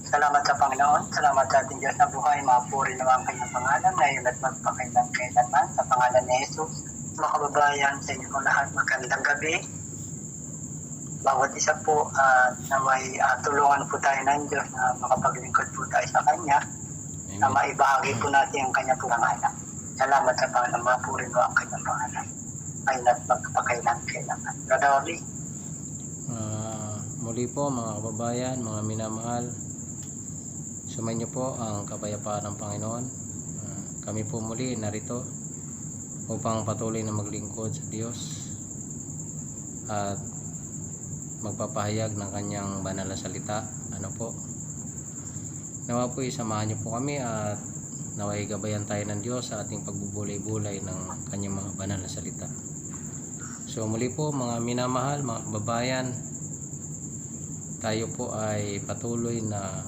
Salamat sa Panginoon. Salamat sa ating Diyos na buhay. Mapuri naman ang kanyang pangalan ngayon at magpakailan-kailanman sa pangalan ni Jesus. Mga kababayan, sa inyo po lahat, magandang gabi. Bawat isa po na may tulungan po tayo ng Diyos na makapaglingkod po tayo sa Kanya. Amen. Na maibahagi po natin ang Kanya po pangalan. Salamat sa Panginoon. Mapuri naman ang kanyang pangalan ngayon at magpakailan-kailanman. Brother Orly. Muli po mga kababayan, mga minamahal, sumainyo po ang kapayapaan ng Panginoon. Kami po muli narito upang patuloy na maglingkod sa Diyos at magpapahayag ng kanyang banal na salita. Nawa po isamahan niyo po kami at naway gabayan tayo ng Diyos sa ating pagbubulay-bulay ng kanyang mga banal na salita. So muli po mga minamahal, mga kababayan, tayo po ay patuloy na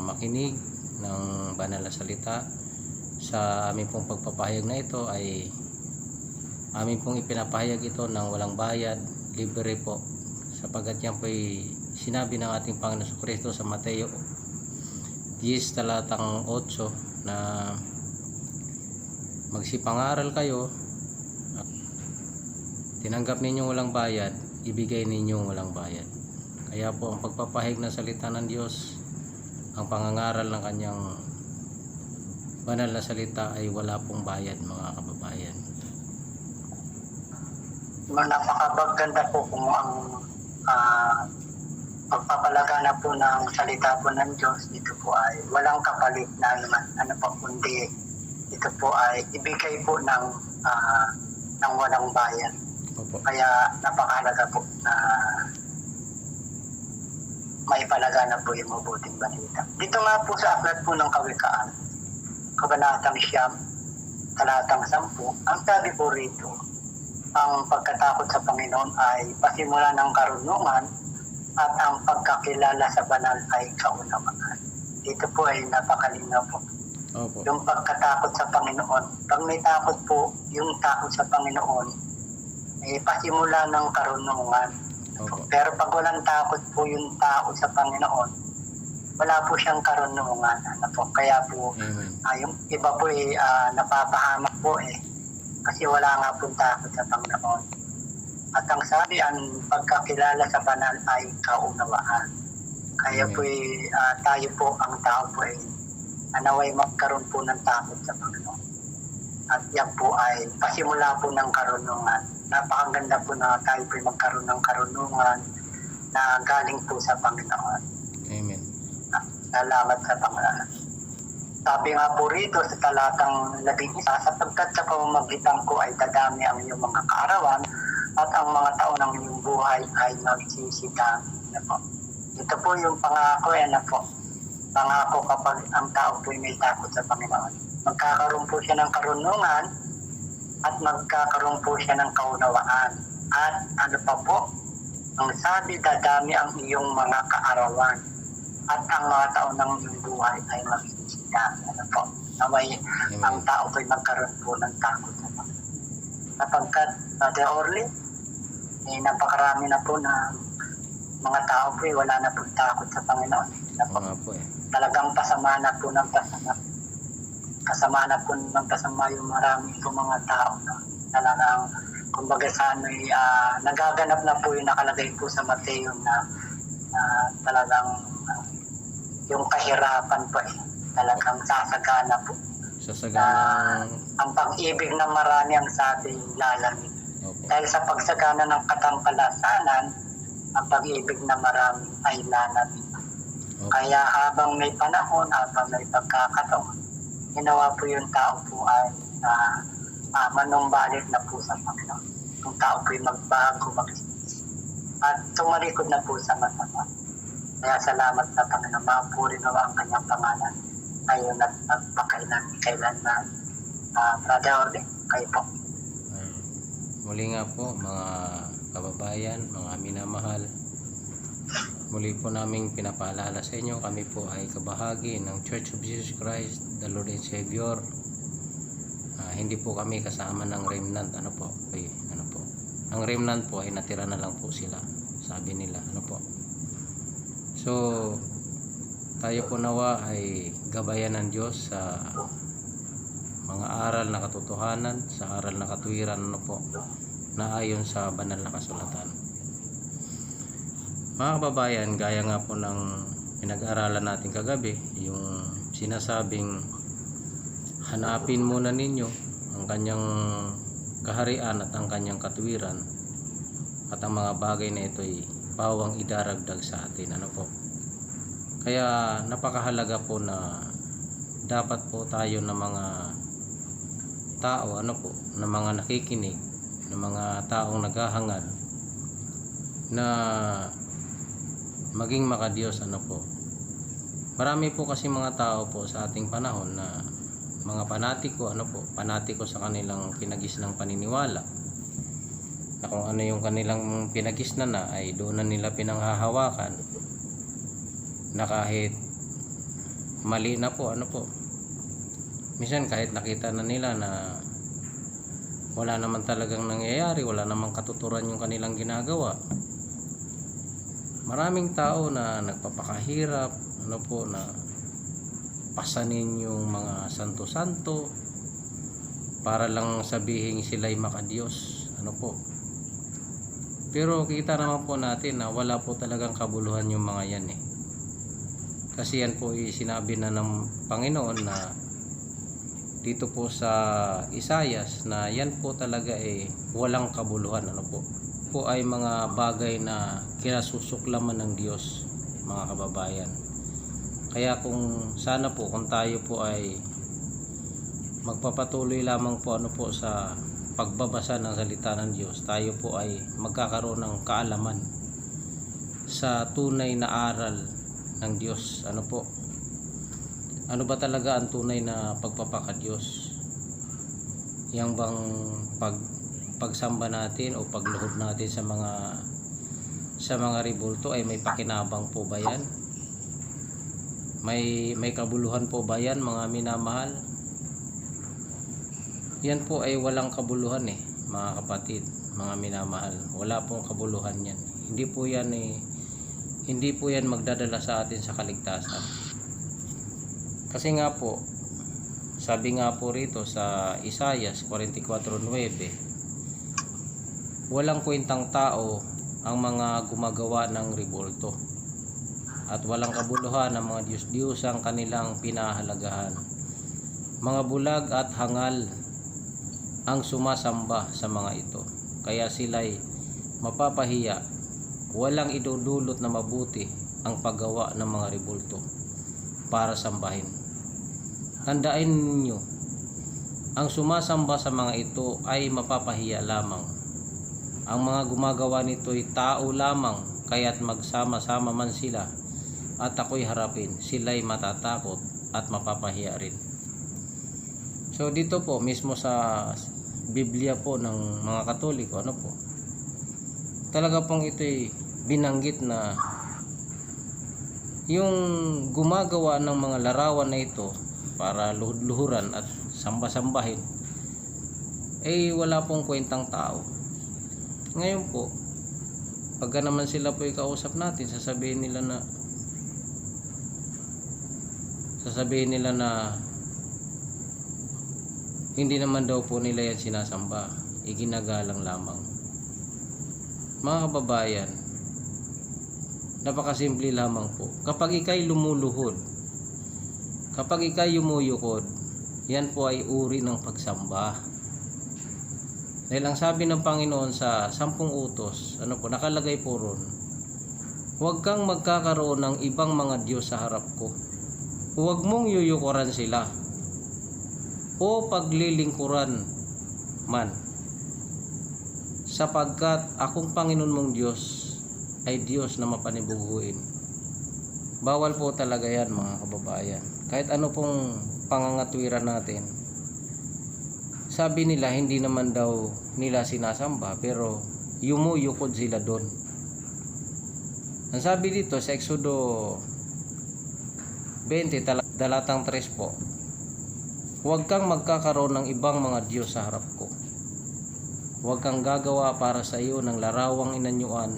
makinig ng banal na salita. Sa aming pong pagpapahayag na ito ay aming pong ipinapahayag ito ng walang bayad, libre po, sapagkat yan po ay sinabi ng ating Panginoon Kristo sa Mateo 10 talatang 8 na magsipangaral kayo, tinanggap ninyo walang bayad, ibigay ninyo walang bayad. Kaya po ang pagpapahayag ng salita ng Diyos, ang pangangaral ng kanyang banal na salita ay wala pong bayad mga kababayan. Napakaganda po kung ang pagpapalagana po ng salita po ng Diyos. Ito po ay walang kapalit na naman kundi ito po ay ibigay po ng walang bayad. Opo. Kaya napakahalaga po na maipalagana po yung mabuting balita. Dito nga po sa aklat po ng Kawikaan, Kabanatang 9, talatang 10, ang sabi po rito, ang pagkatakot sa Panginoon ay pasimula ng karunungan at ang pagkakilala sa banal ay kaunawaan. Dito po ay napakalinaw po. Opo. Yung pagkatakot sa Panginoon, pag may takot po yung takot sa Panginoon, ay pasimula ng karunungan. Opo. Pero pag walang takot po yung tao sa Panginoon, wala po siyang karunungan. Kaya po, yung iba po ay napapahamak po kasi wala nga po takot sa Panginoon. At ang sabi, ang pagkakilala sa banal ay kaunawaan. Kaya po tayo po, ang tao po ay naway magkaroon po ng takot sa Panginoon. At yan po ay pasimula po ng karunungan. Napakaganda po na tayo po magkaroon ng karunungan na galing po sa Panginoon. Amen. Salamat sa Panginoon. Sabi nga po rito sa talatang 11, sapagkat sa pamamagitan ko ay dadami ang iyong mga kaarawan at ang mga taon ng iyong buhay ay magsisita. Ito po yung pangako pangako kapag ang tao po may takot sa Panginoon. Magkakaroon po siya ng karunungan at magkakaroon po siya ng kaunawaan. At ano pa po? Ang sabi, dadami ang iyong mga kaarawan at ang mga taon ng iyong buhay ay magsisita. Naway ang tao po ay magkaroon po ng takot sa Panginoon. Sapagkat, Brother Orly, napakarami na po na mga tao po wala na po takot sa Panginoon. Talagang pasama na po ng pasama. Kasama na po ng pasama yung marami po mga tao na talagang kumbaga sa nagaganap na po yung nakalagay po sa Mateo na talagang yung kahirapan po talagang sasagana po. Ang pag-ibig ng marami ang sabi lalamig. Dahil sa pagsagana ng katampalasanan, ang pag-ibig ng marami ay lalamig. Kaya habang may panahon, habang may pagkakataon, ginawa po yung tao po ay manumbalik na po sa Panginoon. Yung tao po ay magbago, magsisisi. At tumalikod na po sa masama. Kaya salamat sa Panginoon. Mapuri nawa ang kanyang pangalan. Ngayon at magpakailan-kailanman. Brother Orly, kayo po. Muli nga po mga kababayan, mga minamahal, muli po naming pinapaalala sa inyo, kami po ay kabahagi ng Church of Jesus Christ, the Lord and Savior. Hindi po kami kasama ng remnant. Ang remnant po ay natira na lang po sila, sabi nila. So tayo po nawa ay gabayan ng Diyos sa mga aral na katotohanan, sa aral na katwiran po na ayon sa banal na kasulatan. Mga kababayan, gaya nga po ng pinag-aralan natin kagabi, yung sinasabing hanapin muna ninyo ang kanyang kaharian at ang kanyang katwiran, at ang mga bagay na ito ay pawang idaragdag sa atin. Ano po? Kaya napakahalaga po na dapat po tayo ng mga tao, na mga nakikinig, na mga taong naghahangad na maging makadiyos. Marami po kasi mga tao po sa ating panahon na mga panatiko sa kanilang pinagisnang paniniwala, na kung ano yung kanilang pinagisna na ay doon na nila pinanghahawakan, na kahit mali na po, minsan kahit nakita na nila na wala naman talagang nangyayari, wala namang katuturan yung kanilang ginagawa, maraming tao na nagpapakahirap na pasanin yung mga santo-santo para lang sabihin sila'y makadiyos. Pero kita naman po natin na wala po talagang kabuluhan yung mga yan kasi yan po sinabi na ng Panginoon na dito po sa Isayas na yan po talaga walang kabuluhan. Po ay mga bagay na kinasusuklaman ng Diyos, mga kababayan. Kaya kung sana po kung tayo po ay magpapatuloy lamang po sa pagbabasa ng salita ng Diyos, tayo po ay magkakaroon ng kaalaman sa tunay na aral ng Diyos. Ano ba talaga ang tunay na pagpapakadiyos? Yang bang pagsamba natin o pagluhod natin sa mga rebulto ay may pakinabang po ba yan? May kabuluhan po ba yan, mga minamahal? Yan po ay walang kabuluhan mga kapatid, mga minamahal. Wala pong kabuluhan yan. Hindi po yan magdadala sa atin sa kaligtasan. Kasi nga po, sabi nga po rito sa Isayas 44:9, walang kwentang tao ang mga gumagawa ng rebulto, at walang kabuluhan ang mga Diyos-Diyosang kanilang pinahalagahan. Mga bulag at hangal ang sumasamba sa mga ito, kaya sila'y mapapahiya. Walang idudulot na mabuti ang paggawa ng mga rebulto para sambahin. Tandaan ninyo, ang sumasamba sa mga ito ay mapapahiya lamang. Ang mga gumagawa nito ay tao lamang, kaya't magsama-sama man sila at ako'y harapin, sila'y matatakot at mapapahiya rin. So dito po mismo sa Biblia po ng mga Katoliko, talaga pong ito'y binanggit na yung gumagawa ng mga larawan na ito para luhud-luhuran at samba-sambahin wala pong kwentang tao. Ngayon po, pagka naman sila po ikausap natin, sasabihin nila na hindi naman daw po nila yan sinasamba, iginagalang lamang. Mga kababayan, napakasimple lamang po. Kapag ikay lumuluhod, kapag ikay yumuyukod, yan po ay uri ng pagsamba. Dahil ang sabi ng Panginoon sa 10 utos, nakalagay po ron, huwag kang magkakaroon ng ibang mga Diyos sa harap ko. Huwag mong yuyukuran sila o paglilingkuran man, sapagkat akong Panginoon mong Diyos ay Diyos na mapanibuguin. Bawal po talaga yan, mga kababayan. Kahit ano pong pangangatwiran natin, sabi nila hindi naman daw nila sinasamba, pero yumuyukod sila doon. Ang sabi dito sa Exodo 20 talatang 3 po, huwag kang magkakaroon ng ibang mga Diyos sa harap ko. Huwag kang gagawa para sa iyo ng larawang inanyuan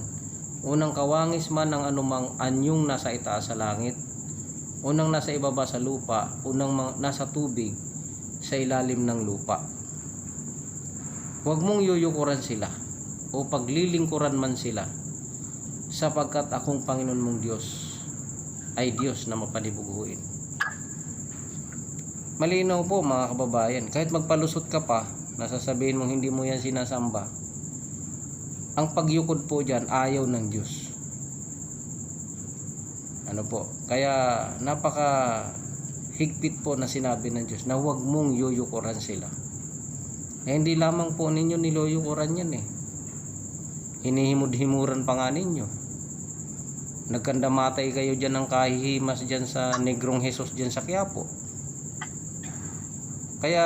unang kawangis man ng anumang anyong nasa itaas sa langit, unang nasa ibaba sa lupa, nasa tubig, sa ilalim ng lupa. Huwag mong yuyukuran sila o paglilingkuran man sila, sapagkat akong Panginoon mong Diyos ay Diyos na mapanibuguin. Malinaw po mga kababayan, kahit magpalusot ka pa, nasasabihin mong hindi mo yan sinasamba, ang pagyukod po dyan ayaw ng Diyos. Ano po? Kaya napaka higpit po na sinabi ng Diyos na huwag mong yuyukuran sila. Hindi lamang po ninyo niluyukuran yan eh. Hinihimud-himuran pa nga ninyo. Nagkandamatay kayo dyan ng kahihimas dyan sa Negrong Jesus dyan sa Quiapo. Kaya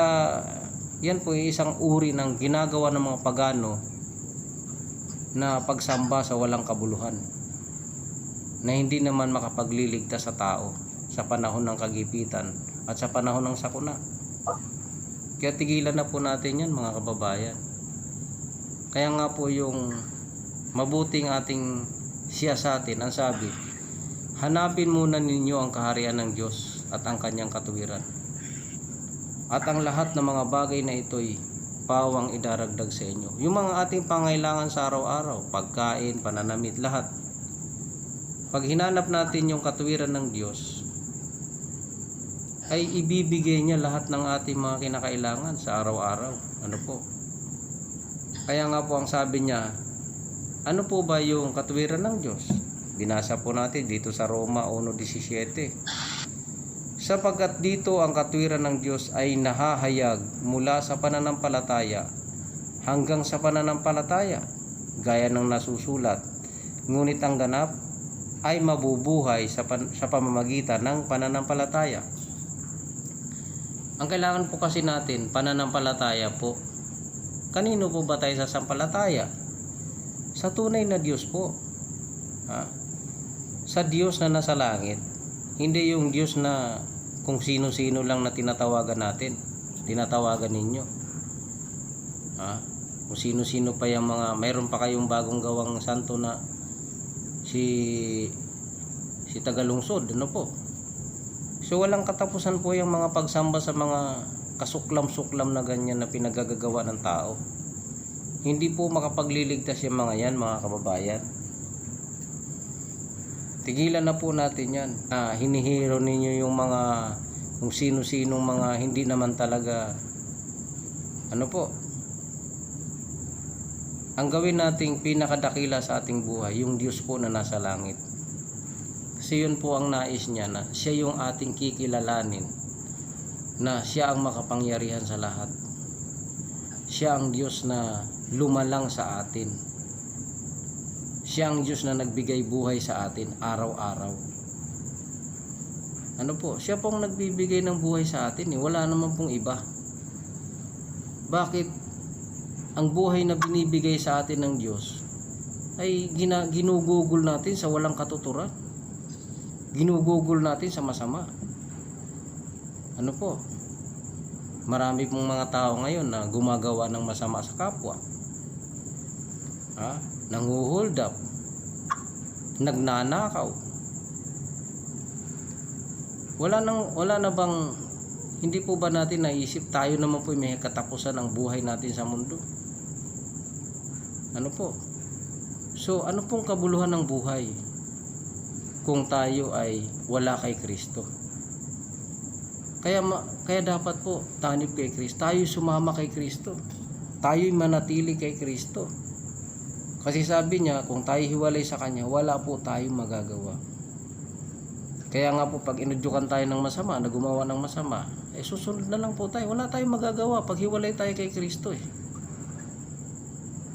yan po isang uri ng ginagawa ng mga pagano na pagsamba sa walang kabuluhan, na hindi naman makapagliligtas sa tao sa panahon ng kagipitan at sa panahon ng sakuna. Kaya tigilan na po natin yan mga kababayan. Kaya nga po yung mabuting ating siyasatin, ang sabi, hanapin muna ninyo ang kaharian ng Diyos at ang kanyang katuwiran, at ang lahat ng mga bagay na ito'y pawang idaragdag sa inyo. Yung mga ating pangailangan sa araw-araw, pagkain, pananamit, lahat. Pag hinanap natin yung katuwiran ng Diyos, ay ibibigay niya lahat ng ating mga kinakailangan sa araw-araw. Ano po? Kaya nga po ang sabi niya, ano po ba yung katuwiran ng Diyos? Binasa po natin dito sa Roma 1:17. Sapagkat dito ang katuwiran ng Diyos ay nahahayag mula sa pananampalataya hanggang sa pananampalataya, gaya ng nasusulat, ngunit ang ganap ay mabubuhay sa pamamagitan ng pananampalataya. Ang kailangan po kasi natin, pananampalataya po. Kanino po ba tayo sasampalataya? Sa tunay na Diyos po. Sa Diyos na nasa langit. Hindi yung Diyos na kung sino-sino lang na tinatawagan natin, tinatawagan ninyo. Kung sino-sino pa yung mga, mayroon pa kayong bagong gawang santo na si Tagalungsod, ano po. So walang katapusan po yung mga pagsamba sa mga kasuklam-suklam na ganyan na pinagagagawa ng tao. Hindi po makapagliligtas yung mga yan, mga kababayan. Tigilan na po natin yan. Hinihiro ninyo yung mga kung sino-sinong mga hindi naman talaga ano po. Ang gawin nating pinakadakila sa ating buhay, yung Diyos po na nasa langit. Kasi yun po ang nais niya, na siya yung ating kikilalanin, na siya ang makapangyarihan sa lahat. Siya ang Diyos na lumalang sa atin. Siya ang Diyos na nagbigay buhay sa atin araw-araw. Ano po? Siya pong nagbibigay ng buhay sa atin. Wala naman pong iba. Bakit ang buhay na binibigay sa atin ng Diyos ay ginugugol natin sa walang katuturan? Ginugugol natin sa masama. Ano po? Marami pong mga tao ngayon na gumagawa ng masama sa kapwa. Nanghuhold up, nagnanakaw. Wala na bang, hindi po ba natin naisip, tayo naman po may katapusan ang buhay natin sa mundo? Ano po? So ano pong kabuluhan ng buhay kung tayo ay wala kay Kristo? Kaya dapat po tanib kay Kristo, tayo sumama kay Kristo, tayo'y manatili kay Kristo. Kasi sabi niya, kung tayo hiwalay sa Kanya, wala po tayong magagawa. Kaya nga po, pag inudyukan tayo ng masama, na gumawa ng masama, susunod na lang po tayo. Wala tayong magagawa pag hiwalay tayo kay Kristo.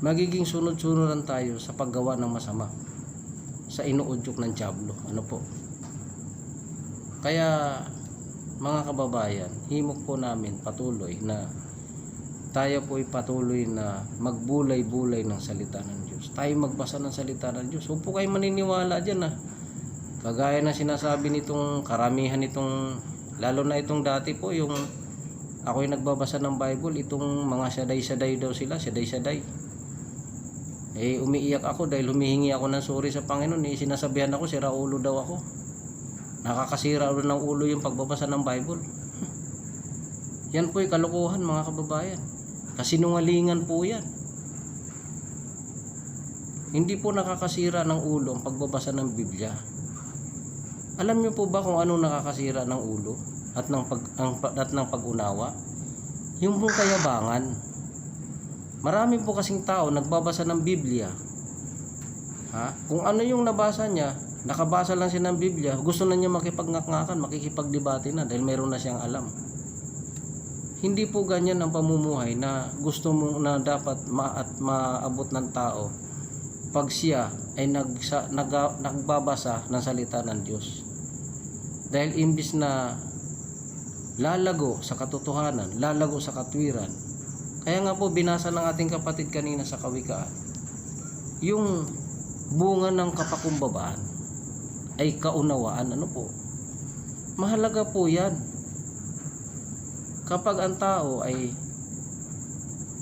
Magiging sunod-sunuran tayo sa paggawa ng masama, sa inuudyok ng dyablo. Ano po? Kaya, mga kababayan, himok po namin patuloy na tayo po ay patuloy na magbulay-bulay ng salita ng Diyos. Tayo magbasa ng salita ng Diyos. Huwag po kayo maniniwala dyan kagaya na sinasabi nitong karamihan nitong, lalo na itong dati po, yung ako'y nagbabasa ng Bible, itong mga saday-saday daw sila, saday-saday. Umiiyak ako dahil humihingi ako ng sorry sa Panginoon. Sinasabihan ako, sira ulo daw ako. Nakakasira ulo ng ulo yung pagbabasa ng Bible. Yan po'y kalokohan mga kababayan. Kasinungalingan po yan. Hindi po nakakasira ng ulo ang pagbabasa ng Biblia. Alam niyo po ba kung anong nakakasira ng ulo at ng pag-unawa? Yung pong kayabangan. Marami po kasing tao nagbabasa ng Biblia. Kung ano yung nabasa niya, nakabasa lang siya ng Biblia, gusto na niya makipag-ngak-ngakan, makikipagdebate na dahil mayroon na siyang alam. Hindi po ganyan ang pamumuhay na gusto mo na dapat maabot ng tao pag siya ay nagbabasa ng salita ng Diyos. Dahil imbis na lalago sa katotohanan, lalago sa katwiran. Kaya nga po binasa ng ating kapatid kanina sa Kawikaan, yung bunga ng kapakumbabaan ay kaunawaan. Ano po? Mahalaga po yan. Kapag ang tao ay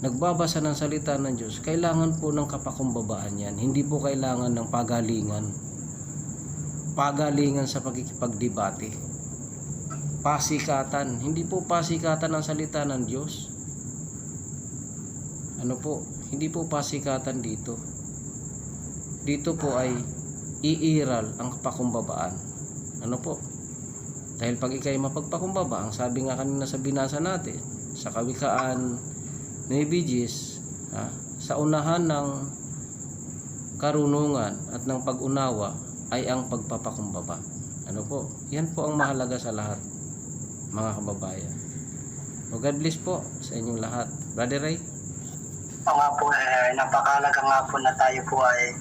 nagbabasa ng salita ng Diyos, kailangan po ng kapakumbabaan yan. Hindi po kailangan ng pagalingan. Pagalingan sa pagkikipagdebate. Pasikatan. Hindi po pasikatan ang salita ng Diyos. Ano po? Hindi po pasikatan dito. Dito po ay iiral ang kapakumbabaan. Ano po? Dahil pag ikay mapagpakumbaba, ang sabi nga kanina sa binasa natin, sa Kawikaan 9:10, sa unahan ng karunungan at ng pag-unawa ay ang pagpapakumbaba. Ano po? Yan po ang mahalaga sa lahat, mga kababayan. O God bless po sa inyong lahat. Brother Ray? O nga po, napakalaga nga po na tayo po ay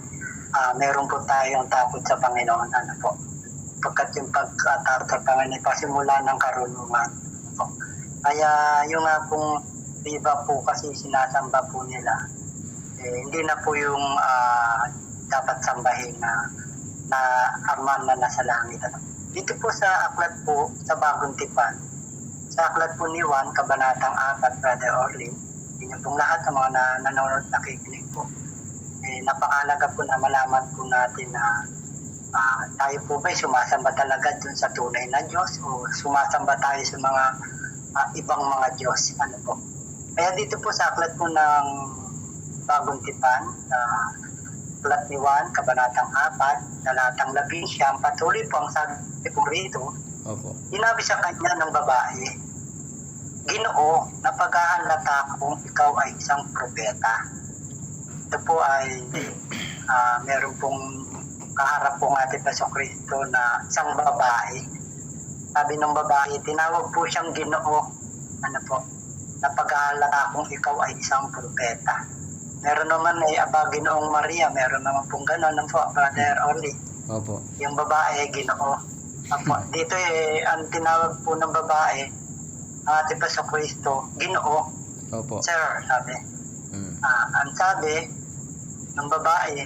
meron po tayong takot sa Panginoon. Ano po? Pagkat yung pagkatakot sa Panginoon pasimula ng karunungan. Po. Kaya yung nga pong iba po kasi sinasamba po nila, hindi na po yung dapat sambahin na arman na nasa langit. Dito po sa aklat po, sa Bagong Tipan, sa aklat po ni Juan, Kabanatang 4, Brother Orly, yun pong lahat ng mga nanonood nakikinig po. Napakalaga po na malaman po natin na tayo po ba'y sumasamba talaga dun sa tunay na Diyos o sumasamba tayo sa mga ibang mga Diyos. Ano po? Kaya dito po sa aklat po ng Bagong Tipan, aklat ni Juan, Kabanatang 4, talatang 11, patuloy po ang sabi po rito, Opo. sinabi sa kanya ng babae, Ginoo, napaghahalata kung ikaw ay isang propeta. Ito po ay meron pong kaharap po ng ating Jesucristo na isang babae. Sabi ng babae, tinawag po siyang Ginoo. Ano po? Napaghahalata kung ikaw ay isang propeta. Meron naman Ginoong Maria, meron naman pong gano'n. Ano po, Brother Orly? Opo. Yung babae, Ginoo. Apo, dito ang tinawag po ng babae, ating Jesucristo, Ginoo. Opo. Sir, sabi. Ang sabi ng babae,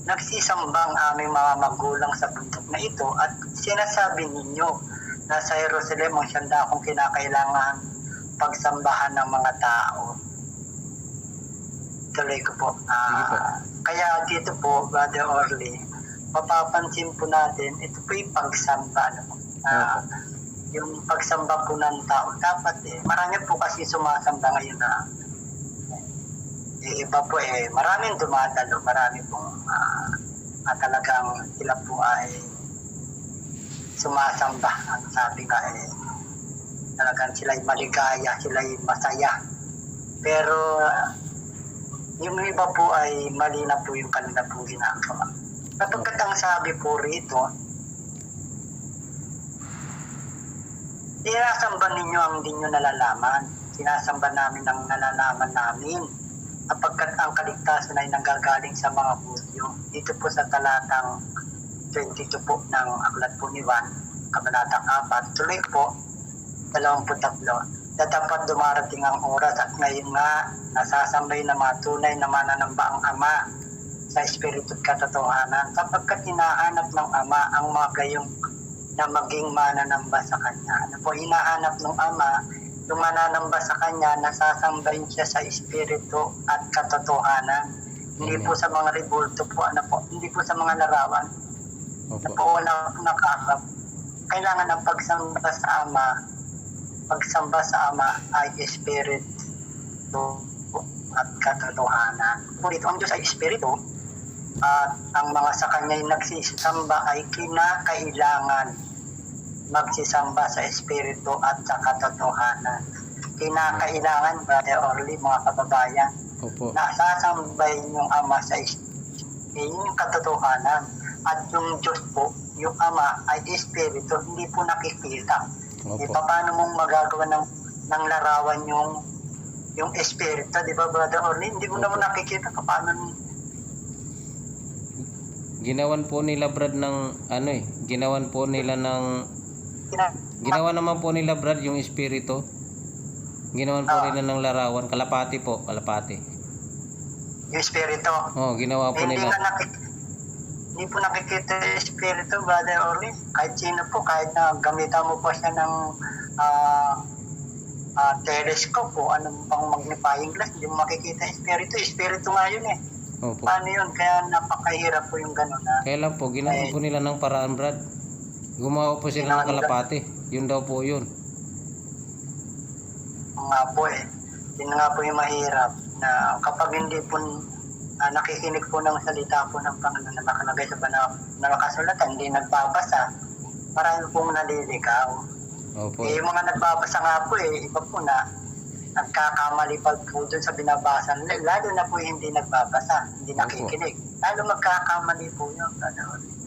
nagsisambang aming mga magulang sa bundok na ito at sinasabi ninyo na sa Jerusalem ang siyanda akong kinakailangan pagsambahan ng mga tao. Tuloy ko po. Kaya dito po, Brother Orly, mapapansin po natin, ito po yung pagsamba. Yung pagsamba po ng tao, dapat marami po kasi sumasamba ngayon na iba po maraming dumadalo, marami pong talagang sila po ay sumasamba. Ang sabi nga talagang sila'y maligaya, sila'y masaya. Pero yung iba po ay mali na po yung kanila pong ginagawa. Kapagkat ang sabi po rito, sinasamba ninyo ang hindi nyo nalalaman. Sinasamba namin ang nalalaman namin. Kapagkat ang kaligtasan ay nanggagaling sa mga Hudyo. Dito po sa talatang 22 po ng aklat po ni Juan, Kabanatang 4, tuloy po, 23. Dapat dumarating ang oras at ngayon nga nasasambay na mga tunay na mananamba ang Ama sa Espiritu at katotohanan. Sapagkat hinahanap ng Ama ang mga gayong na maging mananamba sa Kanya. Ano po, hinahanap ng Ama yung mananamba sa Kanya, nasasambahin siya sa Espiritu at katotohanan. Hindi Amen. po sa mga rebulto po, hindi po sa mga larawan. Na Opo. po wala akong nakaharap. Kailangan ng pagsamba sa Ama ay Espiritu at katotohanan. Ngunit ang Diyos ay Espiritu at ang mga sa Kanya'y nagsisamba ay kinakailangan magsisamba sa Espiritu at sa katotohanan. Kinakailangan, Brother Orly, mga kababayan, Opo. nasasambay yung Ama sa yung katotohanan. At yung Diyos po, yung Ama ay Espiritu, hindi po nakikita. Opo. Paano mong magagawa ng larawan yung Espiritu, di ba, Brother Orly? Hindi mo naman nakikita paano Ginawan po nila Brad ng ginawan po nila ng ginawa naman po nila Brad yung espiritu. Ginawan po nila ng larawan, kalapati po, kalapati. yung Espiritu. Oh, ginawa po Hindi nila. Hindi po nakikita yung Espiritu, Brother Orly. Kahit sino po, kahit na gamitan mo po siya ng telescope o anong pang magnifying glass, hindi mo makikita yung Espiritu. Espiritu nga yun eh. Opo. Paano yun? Kaya napakahirap po yung gano'n na. Kaya lang po, ginawa po nila ng paraan Brad. Gumawa po sila ng kalapati. Yun daw po yun. Nga po eh. Yun nga po yung mahirap na kapag hindi po nakikinig po ng salita po ng Panginoon na nakalagay sa na nakasulatan, hindi nagbabasa, marami pong naliligaw. Opo. Yung mga nagbabasa nga po iba po na nagkakamali pa po dun sa binabasa. Lalo na po hindi nagbabasa, hindi nakikinig. Lalo magkakamali po yun.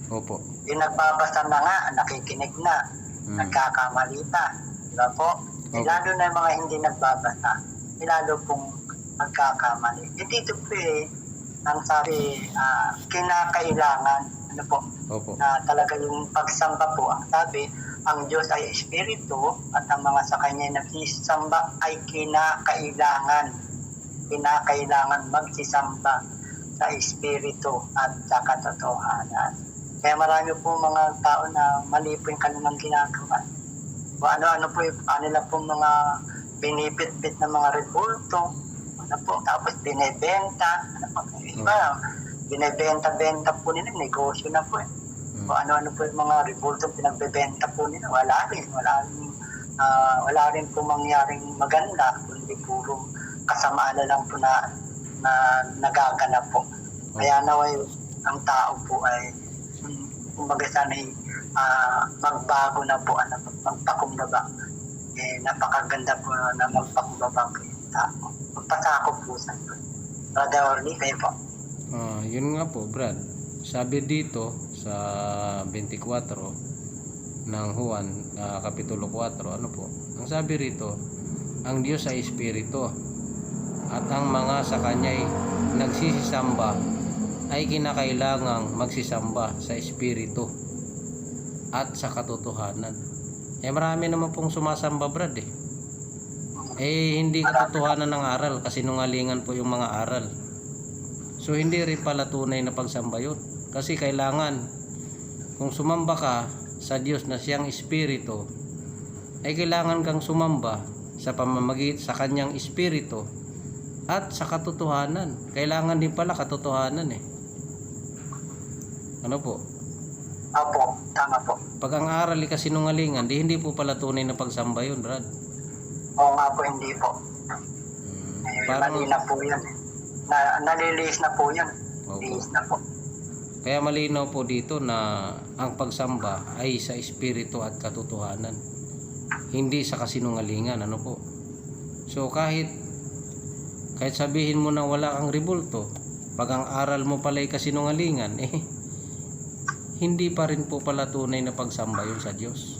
Opo. Yung nagbabasa na nga, nakikinig na, nagkakamali pa. Diba po? Okay. Lalo na yung mga hindi nagbabasa, lalo pong magkakamali. Dito po ang sabi, kinakailangan, Opo. na talaga yung pagsamba po, ang sabi, ang Diyos ay Espiritu at ang mga sa Kanya nagsisamba ay kinakailangan magsisamba sa Espiritu at sa katotohanan. Kaya marami po mga tao na mali po yung kanilang ginagawa. O ano po yung nila po mga binibit-bit na mga rebulto, tapos binebenta, binebenta po nila, negosyo na po eh. O ano po yung mga rebulto pinagbebenta po nila, wala rin po mangyaring maganda, kundi puro kasamaan na lang po na nagaganap po. Kaya naway ang tao po ay kumbaga sana'y magbago na po, magpakumbaba. Napakaganda po na magpakumbaba po yung tao. Magpasakop po sa ito. Brother Orly, kayo po. Yun nga po Brad. Sabi dito sa 24 ng Juan, Kapitulo 4, ano po? Ang sabi rito, ang Diyos ay Espiritu at ang mga sa Kanya'y nagsisisamba ay kinakailangang magsisamba sa Espiritu at sa katotohanan. Marami naman pong sumasamba Brad eh. Hindi katotohanan ng aral, kasi nungalingan po yung mga aral. So hindi rin pala tunay na pagsamba yun. Kasi kailangan, kung sumamba ka sa Diyos na siyang Espiritu, ay kailangan kang sumamba sa pamamagitan sa Kanyang Espiritu at sa katotohanan. Kailangan din pala katotohanan eh. Ano po? Opo, tama po. Pag ang aral ay kasinungalingan, hindi po pala tunay na pagsamba yun, Brad. Oo nga po, hindi po. Parang, Mali na po yun. Nalilihis na po yun. Opo. Lihis na po. Kaya malinaw po dito na ang pagsamba ay sa espiritu at katotohanan, hindi sa kasinungalingan. Ano po? So kahit sabihin mo na wala kang rebulto, pag ang aral mo pala ay kasinungalingan, hindi pa rin po pala tunay na pagsamba yun sa Diyos.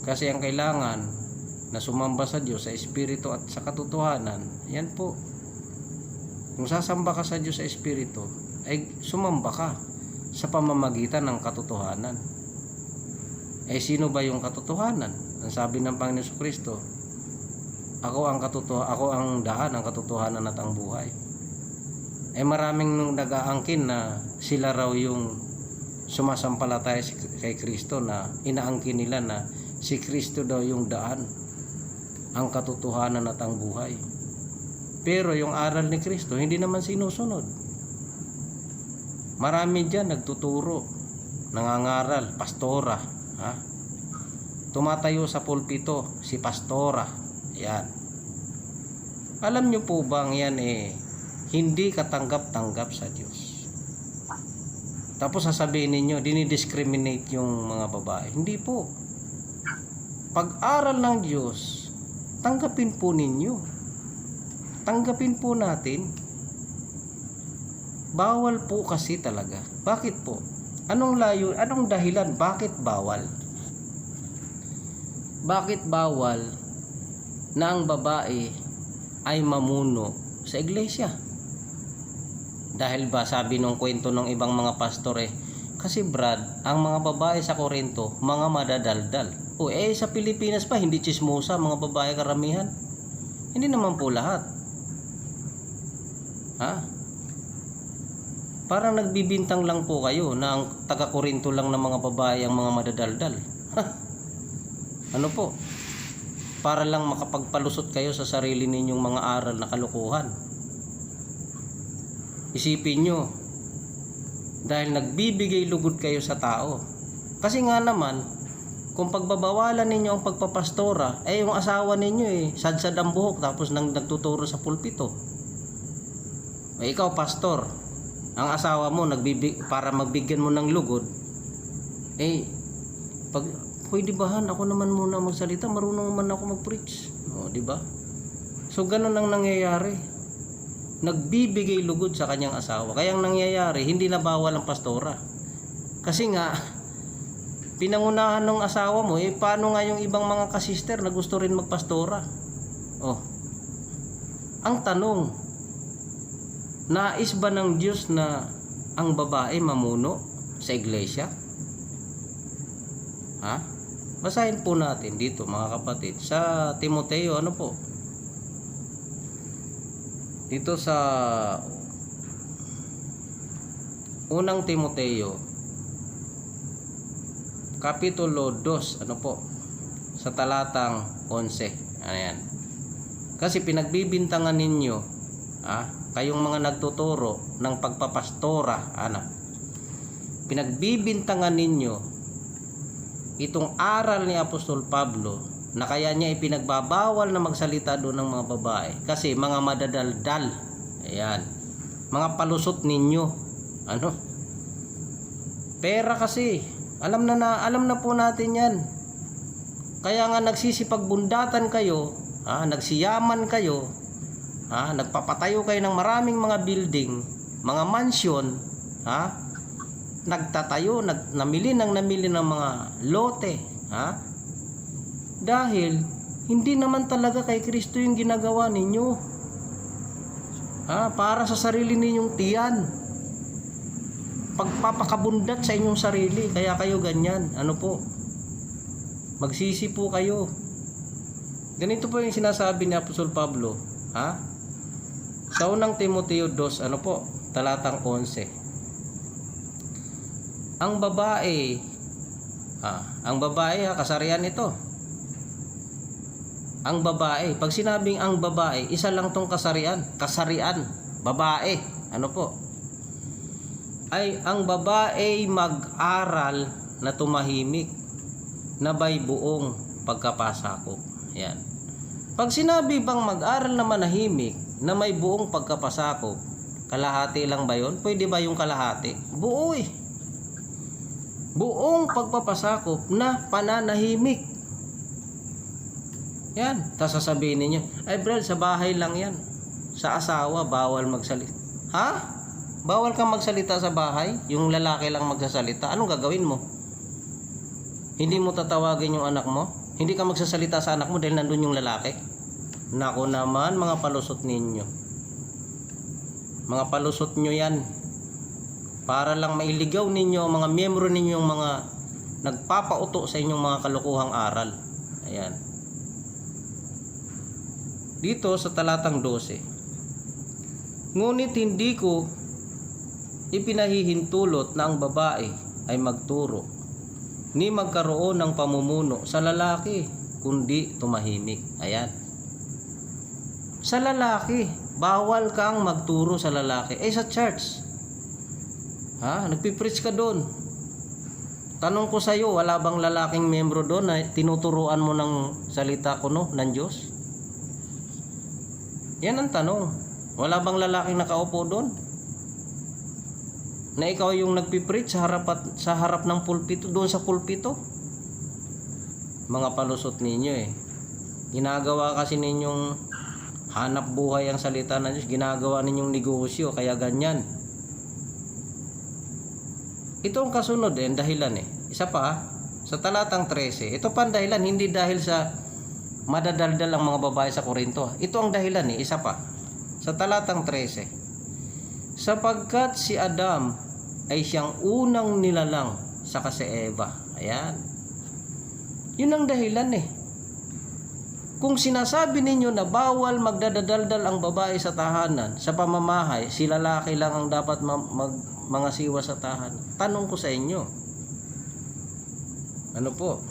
Kasi ang kailangan na sumamba sa Diyos sa espiritu at sa katotohanan, yan po. Kung sasamba ka sa Diyos sa espiritu, ay sumamba ka sa pamamagitan ng katotohanan. Sino ba yung katotohanan? Ang sabi ng Panginoon Kristo, ako ang daan, ang katotohanan at ang buhay. Maraming nag-aangkin na sila raw yung sumasampalataya kay Kristo, na inaangkin nila na si Kristo daw yung daan, ang katotohanan at ang buhay. Pero yung aral ni Kristo, hindi naman sinusunod. Marami dyan nagtuturo, nangangaral, pastora. Ha? Tumatayo sa pulpito, si pastora. Yan. Alam nyo po bang yan hindi katanggap-tanggap sa Diyos? Tapos sasabihin ninyo, dinidiscriminate yung mga babae. Hindi po. Pag-aral ng Diyos, tanggapin po ninyo. Tanggapin po natin. Bawal po kasi talaga. Bakit po? Anong dahilan? Bakit bawal? Bakit bawal na ang babae ay mamuno sa iglesia? Dahil ba sabi nung kwento ng ibang mga pastor kasi Brad, ang mga babae sa Corinto, mga madadaldal. Sa Pilipinas pa, hindi chismosa, mga babae karamihan. Hindi naman po lahat. Ha? Parang nagbibintang lang po kayo na ang taga-Corinto lang ng mga babae ang mga madadaldal. Ano po? Para lang makapagpalusot kayo sa sarili ninyong mga aral na kalukuhan. Isipin nyo, dahil nagbibigay lugod kayo sa tao. Kasi nga naman, kung pagbabawalan ninyo ang pagpapastora, yung asawa ninyo sadsad ang buhok tapos nagtuturo sa pulpito. Ikaw pastor, ang asawa mo para magbigyan mo ng lugod, pwede bahan ako naman muna magsalita, marunong naman ako mag-preach. Di ba? So ganun ang nangyayari. Nagbibigay lugod sa kanyang asawa. Kaya ang nangyayari, hindi na bawal ang pastora. Kasi nga pinangunahan ng asawa mo, paano nga yung ibang mga kasister na gusto rin magpastora? Ang tanong, nais ba ng Diyos na ang babae mamuno sa iglesia? Ha? Basahin po natin dito mga kapatid sa Timoteo, dito sa unang Timoteo kapitulo 2, sa talatang 11. Ayan. Kasi pinagbibintangan ninyo, kayong mga nagtuturo ng pagpapastora, pinagbibintangan ninyo itong aral ni Apostol Pablo na kaya niya ipinagbabawal na magsalita doon ng mga babae kasi mga madadaldal. Ayan. Mga palusot ninyo. Pera kasi. Alam na po natin yan. Kaya nga nagsisipagbundatan kayo, nagsiyaman kayo, nagpapatayo kayo ng maraming mga building, mga mansion, nagtatayo, namili ng mga lote, dahil hindi naman talaga kay Kristo yung ginagawa ninyo, para sa sarili ninyong tiyan, pagpapakabundat sa inyong sarili, kaya kayo ganyan. Magsisi po kayo. Ganito po yung sinasabi ni Apostol Pablo, sa unang Timoteo 2, talatang 11. Ang babae, kasarian ito. Ang babae, pag sinabing ang babae, isa lang tong kasarian, babae. Ay ang babae mag-aral na tumahimik, na may buong pagkapasakop. Yan. Pag sinabi bang mag-aral na manahimik, na may buong pagkapasakop, kalahati lang ba yun? Pwede ba yung kalahati? Buo buong pagpapasakop na pananahimik. Yan. Tapos sasabihin ninyo, Brad, sa bahay lang yan. Sa asawa, bawal magsalita. Bawal kang magsalita sa bahay? Yung lalaki lang magsasalita? Anong gagawin mo? Hindi mo tatawagin yung anak mo? Hindi ka magsasalita sa anak mo dahil nandun yung lalaki? Nako naman, mga palusot ninyo. Mga palusot nyo yan. Para lang mailigaw ninyo, mga miyembro ninyo, yung mga nagpapauto sa inyong mga kalukuhang aral. Ayan. Dito sa talatang 12. Ngunit hindi ko ipinahihintulot na ang babae ay magturo ni magkaroon ng pamumuno sa lalaki, kundi tumahimik. Ayan. Sa lalaki, bawal kang magturo sa lalaki. Sa church, nagpipreach ka doon. Tanong ko sa iyo, wala bang lalaking membro doon na tinuturuan mo ng salita kuno ng Diyos? Yan ang tanong. Wala bang lalaking nakaupo doon? Na ikaw yung nagpipreach sa harap ng pulpito, doon sa pulpito? Mga palusot ninyo Ginagawa kasi ninyong hanap buhay ang salita ng Diyos. Ginagawa ninyong negosyo, kaya ganyan. Ito ang kasunod ang dahilan Isa pa, sa talatang 13, ito pa ang dahilan, hindi dahil sa madadaldal ang mga babae sa Korinto. Ito ang dahilan isa pa. Sa talatang 13, sapagkat si Adam ay siyang unang nilalang saka si Eva. Ayan. Yun ang dahilan Kung sinasabi ninyo na bawal magdadaldal ang babae sa tahanan, sa pamamahay, si lalaki lang ang dapat mga siwa sa tahanan. Tanong ko sa inyo, ano po?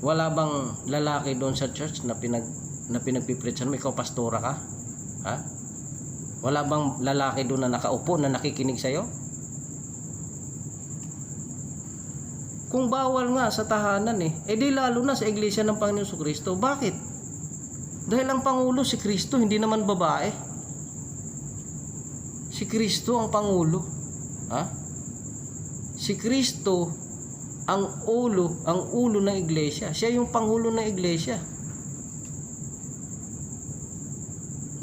Wala bang lalaki doon sa church na pinagpipreachan mo? Ikaw pastora ka? Wala bang lalaki doon na nakaupo na nakikinig sa'yo? Kung bawal nga sa tahanan di lalo na sa iglesia ng Panginoon Kristo. Bakit? Dahil ang Pangulo si Kristo, hindi naman babae. Si Kristo ang Pangulo. Si Kristo ang ulo ng iglesia. Siya yung Pangulo ng iglesia.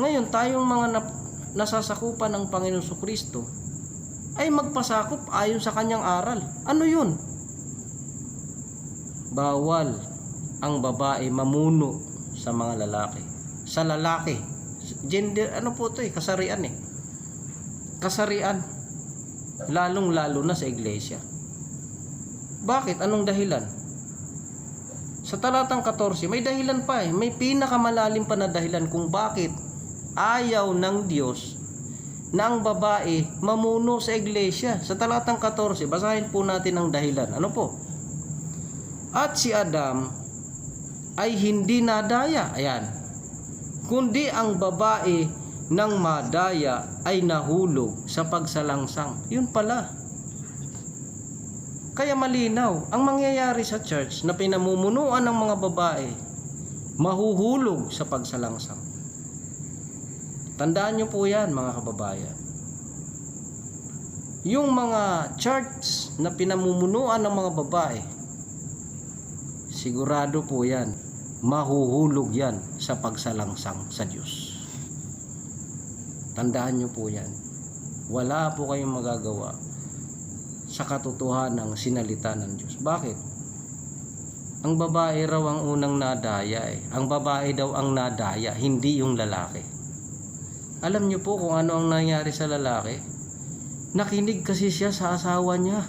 Ngayon, tayong mga nasasakupan ng Panginoon Kristo ay magpasakop ayon sa kanyang aral. Ano yun? Bawal ang babae mamuno sa mga lalaki. Sa lalaki. Gender, kasarian Kasarian. Lalong-lalo na sa iglesia. Bakit? Anong dahilan? Sa talatang 14, may dahilan pa May pinakamalalim pa na dahilan kung bakit ayaw ng Diyos na ang babae mamuno sa iglesia. Sa talatang 14, basahin po natin ang dahilan. Ano po? At si Adam ay hindi nadaya. Ayan. Kundi ang babae nang madaya ay nahulog sa pagsalangsang. Yun pala. Kaya malinaw, ang mangyayari sa church na pinamumunuan ng mga babae, mahuhulog sa pagsalangsang. Tandaan nyo po yan, mga kababayan. Yung mga church na pinamumunuan ng mga babae, sigurado po yan, mahuhulog yan sa pagsalangsang sa Diyos. Tandaan nyo po yan. Wala po kayong magagawa sa katotohanan ng sinalita ng Diyos. Bakit? Ang babae raw ang unang nadaya Ang babae daw ang nadaya, hindi yung lalaki. Alam nyo po kung ano ang nangyari sa lalaki? Nakinig kasi siya sa asawa niya.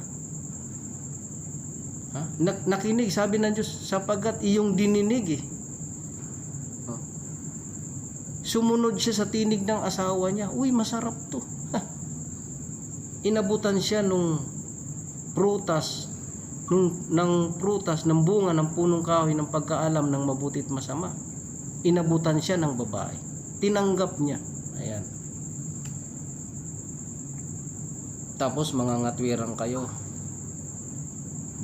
Nakinig, sabi ng Diyos, sapagkat iyong dininig Sumunod siya sa tinig ng asawa niya. Uy, masarap to. Inabutan siya nung prutas, ng bunga ng punong kahoy ng pagkaalam ng mabuti at masama. Inabutan siya ng babae. Tinanggap niya. Ayan. Tapos mangangatwirang kayo.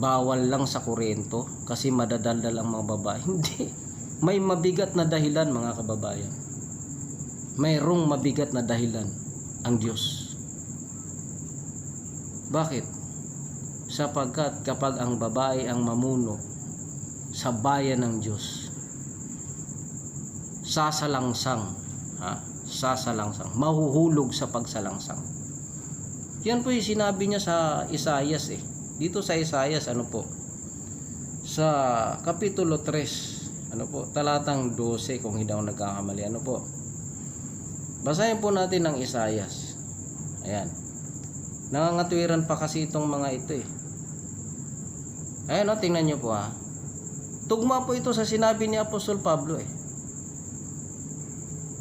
Bawal lang sa Korinto kasi madadaldal ang mga babae. Hindi. May mabigat na dahilan, mga kababayan. Mayroong mabigat na dahilan ang Diyos. Bakit? Sapagkat kapag ang babae ang mamuno sa bayan ng Diyos, sasalangsang, mahuhulog sa pagsalangsang. Yan po yung sinabi niya sa Isaias Dito sa Isaias, ano po? Sa Kapitulo 3, ano po? Talatang 12, kung hindi ako nagkakamali. Ano po? Basahin po natin ang Isaias. Ayan. Nangangatwiran pa kasi itong mga ito Ayan tingnan nyo po Tugma po ito sa sinabi ni Apostol Pablo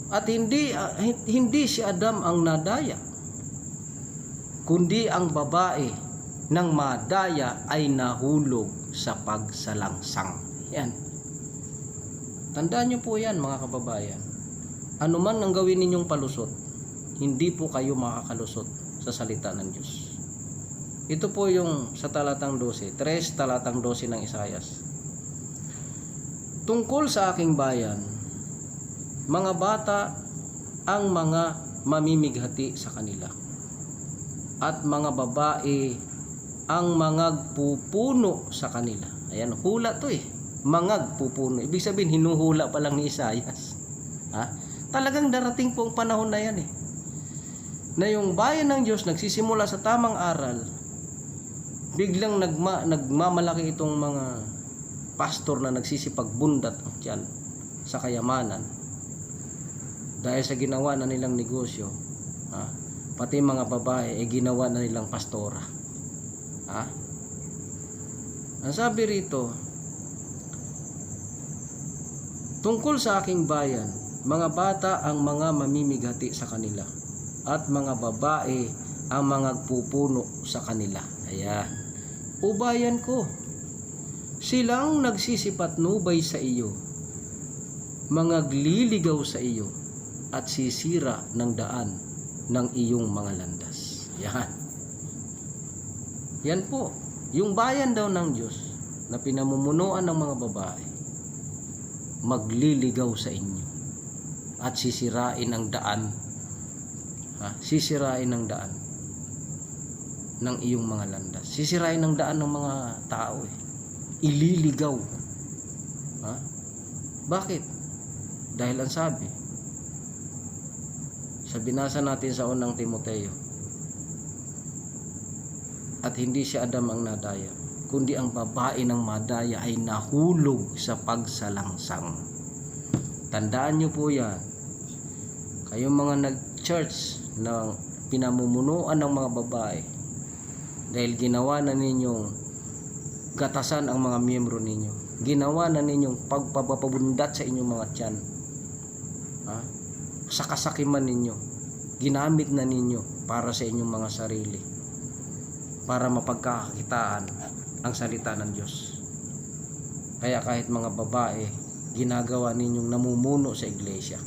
At hindi si Adam ang nadaya, kundi ang babae nang madaya ay nahulog sa pagsalangsang. Yan. Tandaan nyo po yan mga kababayan. Ano man ang gawin ninyong palusot, hindi po kayo makakalusot sa salita ng Diyos. Ito po yung sa talatang 12, 3 talatang 12 ng Isayas. Tungkol sa aking bayan, mga bata ang mga mamimighati sa kanila, at mga babae ang mangagpupuno sa kanila. Ayan, hula to eh. Mangagpupuno. Ibig sabihin, hinuhula pa lang ni Isayas. Ha? Talagang darating po ang panahon na yan eh. Na yung bayan ng Diyos nagsisimula sa tamang aral, biglang nagmamalaki itong mga pastor na nagsisipagbundat ang tiyan sa kayamanan dahil sa ginawa na nilang negosyo. Ha? Pati mga babae ginawa na nilang pastora. Ha? Ang sabi rito, tungkol sa aking bayan, mga bata ang mga mamimigati sa kanila, at mga babae ang mga pupuno sa kanila. Ayan. O bayan ko, silang nagsisipatnubay sa iyo, mangagliligaw sa iyo, at sisira ng daan ng iyong mga landas. Yan. Yan po. Yung bayan daw ng Diyos na pinamumunuan ng mga babae, magliligaw sa inyo at sisirain ang daan. Sisirain ang daan ng iyong mga landas. Sisirain ang daan ng mga tao eh. Ililigaw. Bakit? Dahil ang sabi, sa binasa natin sa unang Timoteo, at hindi si Adam ang nadaya, kundi ang babae ng madaya ay nahulog sa pagsalangsang. Tandaan nyo po yan. Kayong mga nag-church na pinamumunuan ng mga babae, dahil ginawa na ninyong gatasan ang mga miyembro ninyo, ginawa na ninyong pagpapabundat sa inyong mga tiyan, sa kasakiman ninyo, ginamit na ninyo para sa inyong mga sarili, para mapagkakakitaan ang salita ng Diyos. Kaya kahit mga babae, ginagawa ninyong namumuno sa iglesia,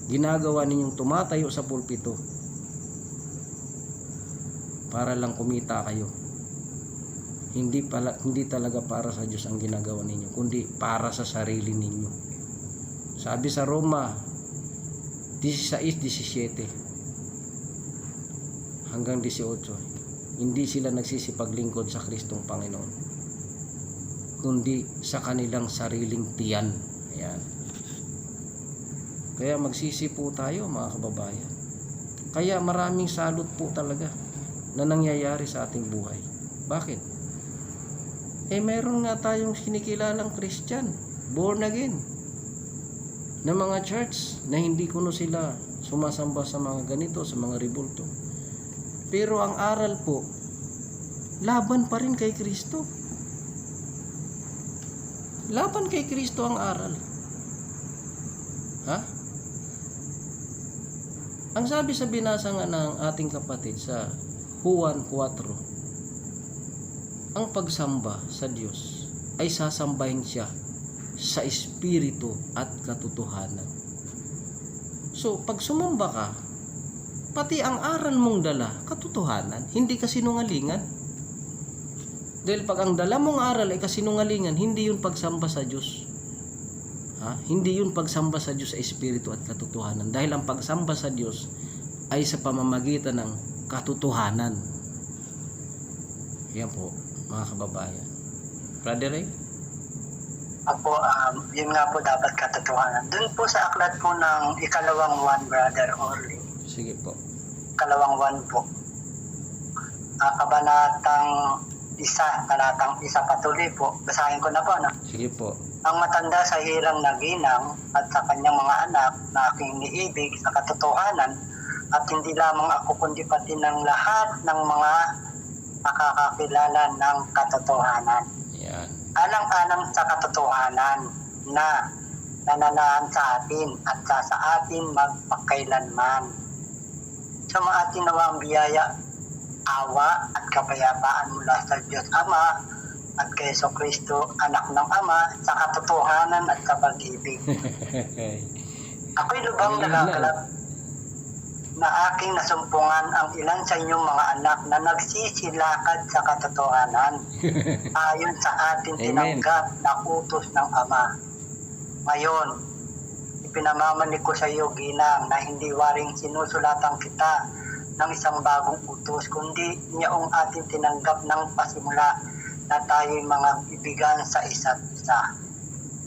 ginagawa ninyong tumatayo sa pulpito para lang kumita kayo. Hindi talaga para sa Diyos ang ginagawa ninyo, kundi para sa sarili ninyo. Sabi sa Roma 16:17 hanggang 18, hindi sila nagsisipaglingkod sa Kristong Panginoon, kundi sa kanilang sariling tiyan. Ayan. Kaya magsisi po tayo mga kababayan. Kaya maraming salot po talaga na nangyayari sa ating buhay. Bakit? Meron nga tayong kinikilalang Christian, born again, na mga church na hindi kuno sila sumasamba sa mga ganito, sa mga rebulto. Pero ang aral po, laban pa rin kay Kristo. Laban kay Kristo ang aral. Ang sabi sa binasa nga ng ating kapatid sa Juan 4, ang pagsamba sa Diyos ay sasambahin siya sa espiritu at katotohanan. So, pag sumamba ka, pati ang aral mong dala, katotohanan, hindi kasinungalingan. Dahil pag ang dala mong aral ay kasinungalingan, hindi yun pagsamba sa Diyos. Hindi yun pagsamba sa Diyos sa espiritu at katotohanan. Dahil ang pagsamba sa Diyos ay sa pamamagitan ng katotohanan. Yan po, mga kababayan. Brother Ray? Apo, yun nga po dapat katotohanan. Doon po sa aklat po ng ikalawang 1, Brother Orly. Sige po. Ikalawang 1 po. Kabanatang 1, talatang 1 patuloy po. Basahin ko na po, no? Sige po. Ang matanda sa hirang naginang at sa kanyang mga anak na aking iniibig sa katotohanan, at hindi lamang ako kundi pati ng lahat ng mga makakakilala ng katotohanan. Yan. Alang-alang sa katotohanan na nananahan sa atin at sa atin magpakailanman. Sumaatin nawa ang biyaya, awa at kapayapaan mula sa Diyos Ama at kay Jesucristo, anak ng Ama, sa katotohanan at sa pag-ibig. Ako'y lubang nagagalak na aking nasumpungan ang ilan sa inyong mga anak na nagsisilakad sa katotohanan ayon sa ating Amen. tinanggap na utos ng Ama. Ngayon, ipinamamanik ko sa iyo, Ginang, na hindi waring sinusulatan kita ng isang bagong utos, kundi niyaong ating tinanggap ng pasimula na tayo'y mga ibigan sa isa't isa.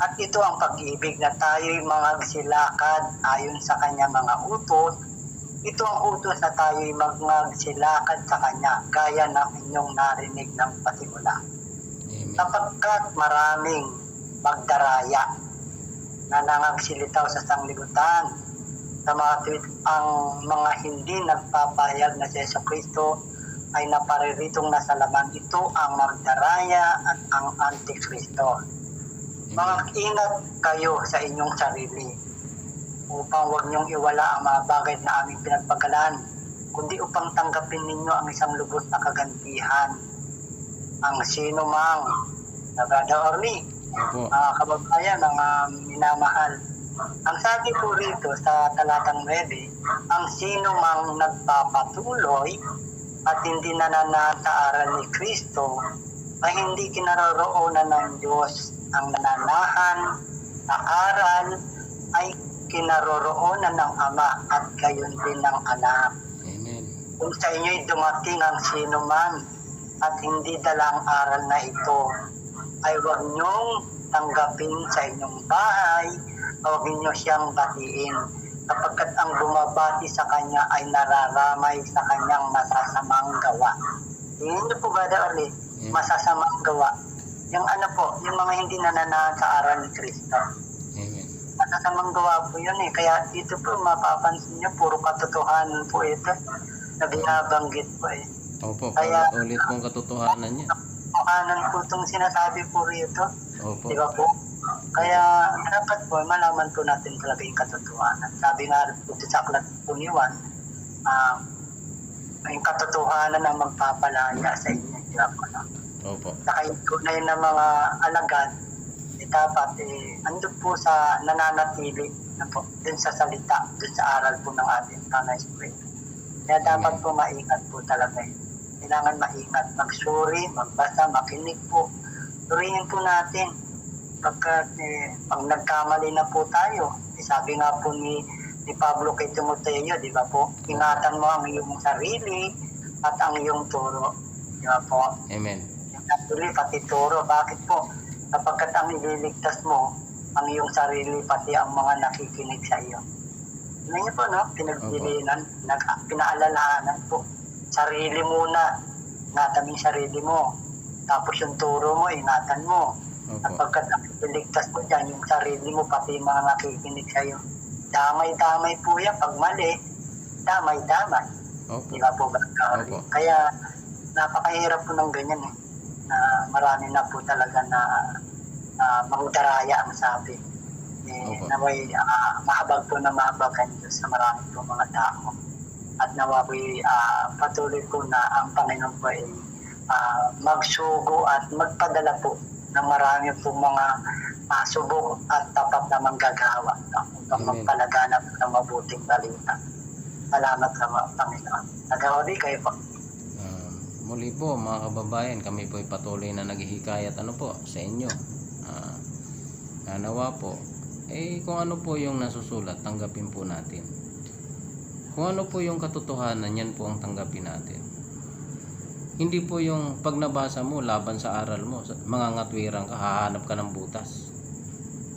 At ito ang pag-ibig, na tayo'y mga silakad ayon sa kanya mga utos. Ito ang utos na tayo'y magsilakad sa kanya, gaya ng inyong narinig ng pasimula. Amen. Sapagkat maraming magdaraya na nangagsilitaw sa sanglibutan, sa mga ang mga hindi nagpapahayag na si Jesucristo ay napariritong nasa laman. Ito ang magdaraya at ang Antikristo. Mga ingat kayo sa inyong sarili upang huwag niyong iwala ang mga bagay na aming pinagpagalan, kundi upang tanggapin ninyo ang isang lubos na kagantihan. Ang sino mang Orly, Opo. mga kababayan, mga minamahal. Ang sabi po rito sa talatang 9, ang sino mang nagpapatuloy at hindi nananahan sa aral ni Kristo ay hindi kinaroroonan ng Diyos. Ang nananahan na aral ay kinaroroonan ng Ama at gayon din ng Anak. Amen. Kung sa inyo'y dumating ang sino man at hindi dala ang aral na ito, ay huwag niyong tanggapin sa inyong bahay, huwag niyo siyang batiin, sapagkat ang bumabati sa kanya ay nararamay sa kanyang masasamang gawa. Tingin niyo po, Brother Orly, masasamang gawa. Yung ano po, yung mga hindi nananahan sa aral ni Kristo. Amen. Masasamang gawa po yun eh. Kaya dito po mapapansin niyo, puro katotohanan po ito na binabanggit po eh. Opo, Kaya- ulit pong katotohanan niya. Katotohanan po itong sinasabi po rito. Opo. Di ba po? Kaya dapat po malaman po natin talaga yung katotohanan. Sabi nga po sa aklat po ni Juan, yung katotohanan ang magpapalaya sa inyo. Di ba po? No? Opo. Saka yung tunay na mga alagad, dapat andun po sa nananatili na po, dun sa salita, dun sa aral po ng ating Tanay Espiritu. Kaya dapat po maingat po talaga eh. Kailangan maingat, magsuri, magbasa, makinig po. Suriin po natin. Pagkat pag nagkamali na po tayo, sabi nga po ni Pablo kay Timoteo, di ba po? Ingatan mo ang iyong sarili at ang iyong turo. Di ba po? Amen. Yung sarili, pati turo. Bakit po? Sapagkat ang ililigtas mo, ang iyong sarili, pati ang mga nakikinig sa iyo. Ano niyo po, no? Pinagpilinan, pinaalalahanan po. Sarili muna. Ingatan mo yung sarili mo. Tapos yung turo mo, ingatan mo. Opo. Sapagkat ang ililigtas mo dyan, yung sarili mo, pati yung mga nakikinig sa iyo. Damay-damay po yan. Pag mali, damay-damay. Opo. Di ba po? Opo. Kaya napakahirap po ng ganyan eh. Na marami na po talaga na mangdaraya ang sabi. Opo. Naway mahabag po na mahabagan Diyos sa marami po mga tao. At naway patuloy po na ang Panginoon po ay magsugo at magpadala po ng marami po mga subok at tapat na manggagawa upang Amen. magpalaganap ng mabuting balita. Salamat sa Panginoon. Nagawali kayo po. Muli po mga kababayan, kami po ay patuloy na naghihikayat sa inyo. Nawa po, kung ano po yung nasusulat, tanggapin po natin. Kung ano po yung katotohanan, yan po ang tanggapin natin. Hindi po yung pag nabasa mo, laban sa aral mo, mga ngatwirang ka, hahanap ka ng butas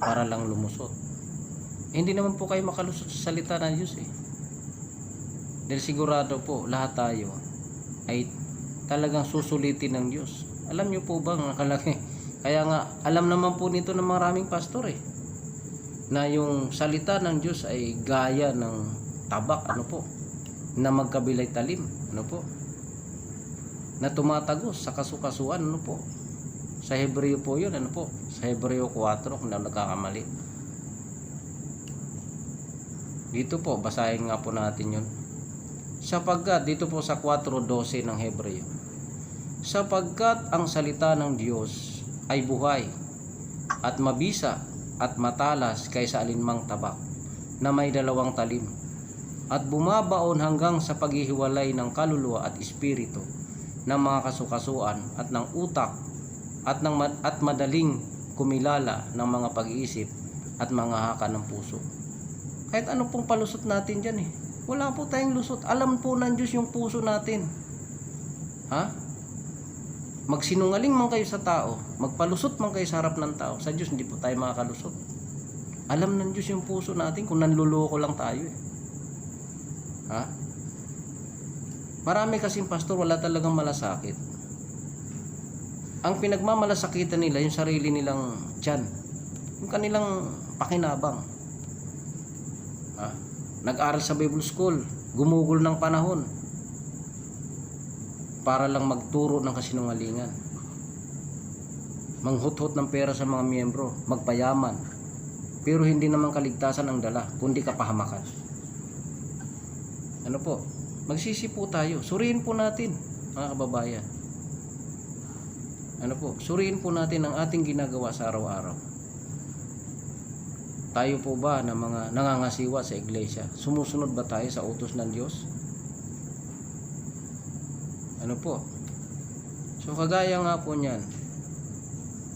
para lang lumusot. Hindi naman po kayo makalusot sa salita ng Diyos eh. Dahil sigurado po, lahat tayo ay talagang susulitin ng Diyos. Alam niyo po ba ang kalaki? Kaya nga, alam naman po nito ng maraming pastor na yung salita ng Diyos ay gaya ng tabak, na magkabilay talim, na tumatagos sa kasukasuan, sa Hebreo po yun, sa Hebreo 4, kung nagkakamali. Dito po, basahin nga po natin yun. Sapagkat dito po sa 4:12 ng Hebreo, sapagkat ang salita ng Diyos ay buhay at mabisa at matalas kaysa alinmang tabak na may dalawang talim at bumabaon hanggang sa paghihiwalay ng kaluluwa at espiritu, ng mga kasukasuan at ng utak at madaling kumilala ng mga pag-iisip at mga haka ng puso. Kahit ano pong palusot natin dyan wala po tayong lusot. Alam po ng Diyos yung puso natin. Magsinungaling man kayo sa tao, magpalusot man kayo sa harap ng tao, sa Diyos hindi po tayo makakalusot. Alam ng Diyos yung puso natin kung nanluloko lang tayo Marami kasing pastor wala talagang malasakit. Ang pinagmamalasakitan nila yung sarili nilang tiyan, yung kanilang pakinabang. Nag-aral sa Bible School, gumugol ng panahon para lang magturo ng kasinungalingan, manghuthot ng pera sa mga miyembro, magpayaman, pero hindi naman kaligtasan ang dala, kundi kapahamakan. Ano po? Magsisi po tayo. Suriin po natin, mga kababayan. Ano po? Suriin po natin ang ating ginagawa sa araw-araw. Tayo po ba na mga nangangasiwa sa iglesia? Sumusunod ba tayo sa utos ng Diyos? Ano po? So kagaya nga po niyan,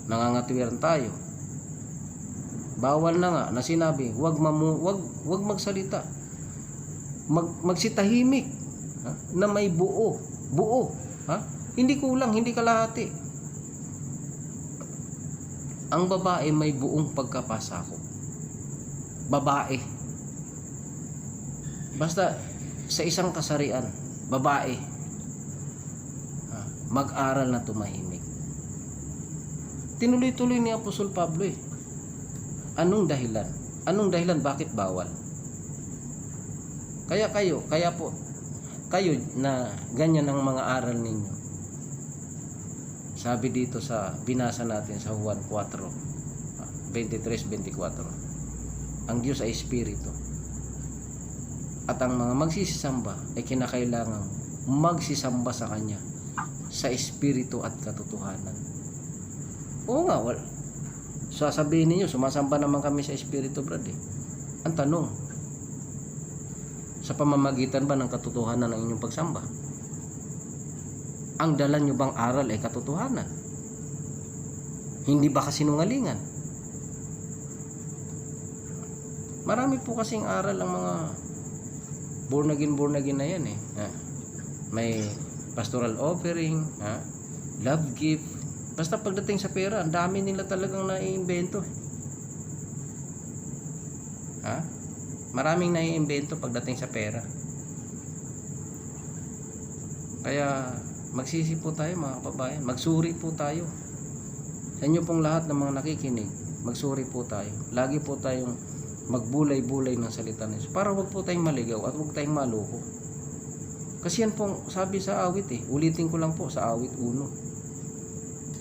nangangatwiran tayo. Bawal na nga na sinabi, wag magsalita. Magsitahimik na may buo. Hindi kulang, hindi kalahati. Ang babae may buong pagkapasakop. Babae. Basta sa isang kasarian, babae, mag-aral na tumahimik. Tinuloy-tuloy ni Apostol Pablo Anong dahilan? Anong dahilan bakit bawal? Kaya po kayo na ganyan ang mga aral ninyo. Sabi dito sa binasa natin sa Juan 4:23-24. Ang Diyos ay espiritu. At ang mga magsisisamba ay kinakailangang magsisamba sa Kanya sa espiritu at katotohanan. Oo nga, sasabihin niyo, sumasamba naman kami sa espiritu, brad. Ang tanong, sa pamamagitan ba ng katotohanan ng inyong pagsamba? Ang dala nyo bang aral ay katotohanan? Hindi ba kasinungalingan? Marami po kasing aral ang mga born again na yan May pastoral offering, love gift. Basta pagdating sa pera, ang dami nila talagang naiimbento. Maraming naiimbento pagdating sa pera. Kaya magsisi po tayo, mga kababayan. Magsuri po tayo. Sa inyo pong lahat ng mga nakikinig, magsuri po tayo. Lagi po tayong magbulay-bulay ng salita ng Diyos para wag po tayong maligaw at wag tayong maloko. Kasi yan pong sabi sa awit ulitin ko lang po sa awit 1.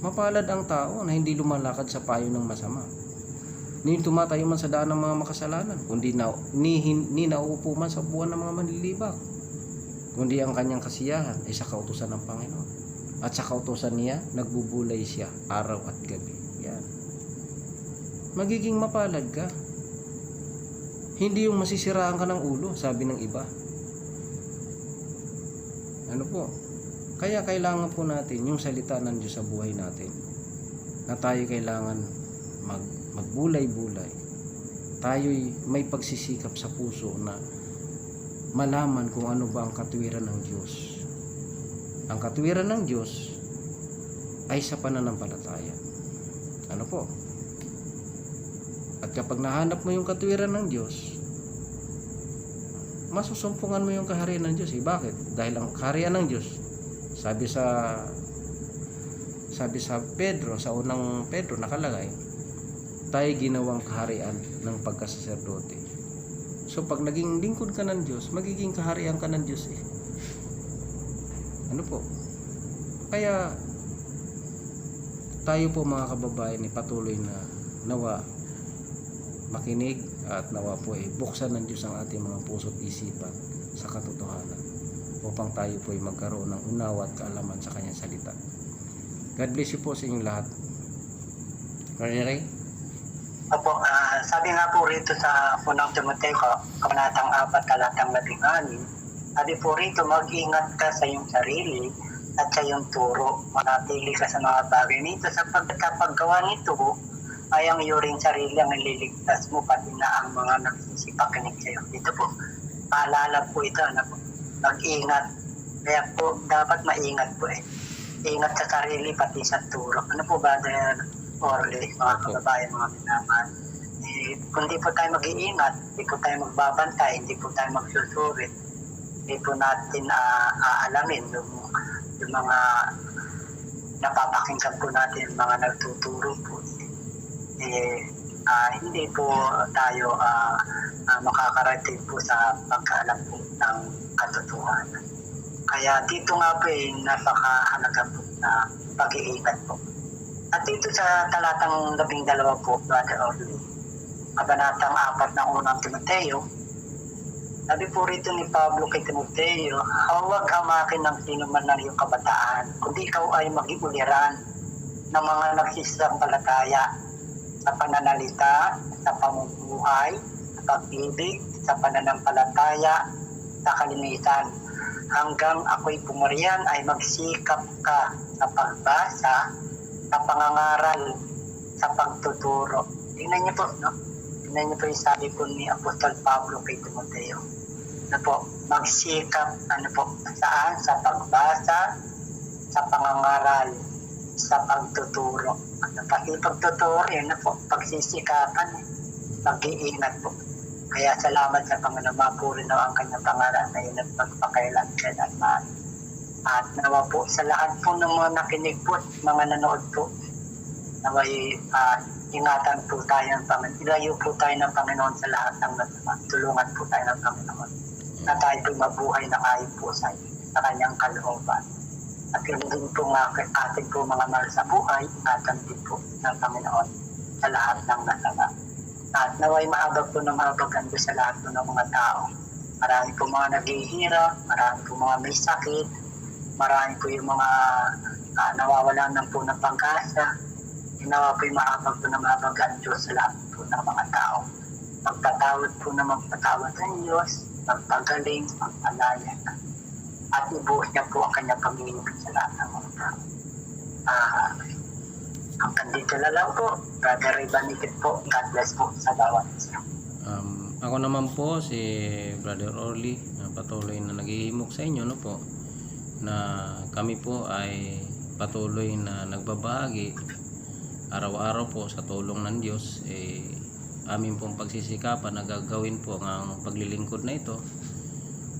Mapalad ang tao na hindi lumalakad sa payo ng masama, ni tumatayo man sa daan ng mga makasalanan, kundi ni nauupo man sa buwan ng mga manlilibak, kundi ang kanyang kasiyahan ay sa kautusan ng Panginoon, at sa kautusan niya nagbubulay siya araw at gabi. Yan. Magiging mapalad ka. Hindi yung masisiraan ka ng ulo, sabi ng iba. Ano po? Kaya kailangan po natin yung salita ng Diyos sa buhay natin, na tayo kailangan magbulay-bulay. Tayo'y may pagsisikap sa puso na malaman kung ano ba ang katwiran ng Diyos. Ang katwiran ng Diyos ay sa pananampalataya. Ano po? At kapag nahanap mo yung katwiran ng Diyos, masusumpungan mo yung kaharian ng Diyos. Bakit? Dahil ang kaharian ng Diyos, sabi sa Pedro, sa unang Pedro nakalagay, tayo ginawang kaharian ng pagkasaserdote. So pag naging lingkod ka ng Diyos, magiging kaharian ka ng Diyos Ano po? Kaya tayo po, mga kababayan, patuloy na nawa makinig at nawa po buksan ng Diyos ang ating mga puso at isipan sa katotohanan. upang tayo po ay magkaroon ng unawa at kaalaman sa kanyang salita. God bless you po sa inyong lahat. Brother Ray? Opo, sabi nga po rito sa unang Timoteo, kabanatang 4, talatang 16, sabi po rito, mag-ingat ka sa iyong sarili at sa iyong turo. Manatili ka sa mga bagay nito sapagkat kapag gawa nito ay ang iyong sarili ang ililigtas mo pati na ang mga nagsisipakinig sa iyo. Dito po, paalala po ito, mag-ingat. Kaya po, dapat maingat po Ingat sa sarili pati sa turo. Ano po ba, Brother Orly, mga kababayan, mga minamahal? Kung di po tayo mag-iingat, di po tayo magbabantay, hindi po tayo magsusuri, hindi po natin aalamin yung mga napapakinggan po natin, mga nagtuturo po. Hindi po tayo makakarating po sa pagkaalam po ng katotohanan. Kaya dito nga po napakahalaga po na pag-iingat po. At dito sa talatang 12 po, Brother Orly, kabanatang 4 ng unang Timoteo, sabi po rito ni Pablo kay Timoteo, huwag hamakin ng sino man ng iyong kabataan, kundi ikaw ay mag-iuliran ng mga nagsisampalataya sa pananalita, sa pamumuhay, sa pag-ibig, sa pananampalataya, sa kalinitan. Hanggang ako'y pumariyan ay magsikap ka sa pagbasa, sa pangangaral, sa pagtuturo. Tingnan niyo po, no? Tingnan niyo po yung sabi po ni Apostol Pablo kay Timoteo. Magsikap, saan? Sa pagbasa, sa pangangaral, sa pagtuturo. Pati pagtuturo, pagsisikapan, mag-iingat po. Kaya salamat sa Panginoon, mapuri na ang kanyang pangalan na yun at magpakailan kailanman. At nawa po sa lahat po ng mga nakinig po, mga nanood po, naway ingatan po tayo ng Panginoon. Ilayo po tayo ng Panginoon sa lahat ng masama. Tulungan po tayo ng Panginoon na tayo po mabuhay na ayon po sa kanyang kalooban. At yun din po nga ating po mga mahal sa buhay, ingatan din po ng Panginoon sa lahat ng masama. At naway mahabag po ng mahabag sa lahat po ng mga tao. Marami po mga naghihirap, marami po mga may sakit, marami po yung mga nawawalan ng po ng pag-asa. Ginawa po yung mahabag po ng mahabag ang Diyos sa lahat po ng mga tao. Magpatawad po na magpatawad ang Diyos, magpagaling, magpalaya. At ibuhos niya po ang kanyang pag-ibig sa lahat ng mga tao. Hanggang dito na lang po. Brother Ray Banikit po. God bless po sa bawat isa. Ako naman po si Brother Orly, patuloy na naghihimok sa inyo po na kami po ay patuloy na nagbabahagi araw-araw po sa tulong ng Diyos. Amin pong pagsisikapan na gagawin po ang paglilingkod na ito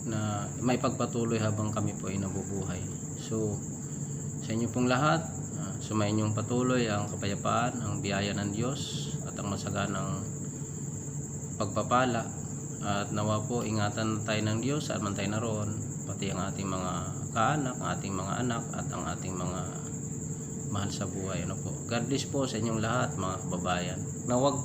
na may pagpatuloy habang kami po ay nabubuhay. So sa inyo pong lahat, sumayin niyong patuloy ang kapayapaan, ang biyaya ng Diyos at ang masaganang pagpapala. At nawa po ingatan tayo ng Diyos at man tayo naroon, pati ang ating mga kaanak, ang ating mga anak at ang ating mga mahal sa buhay. God bless po sa inyong lahat, mga kababayan. Na huwag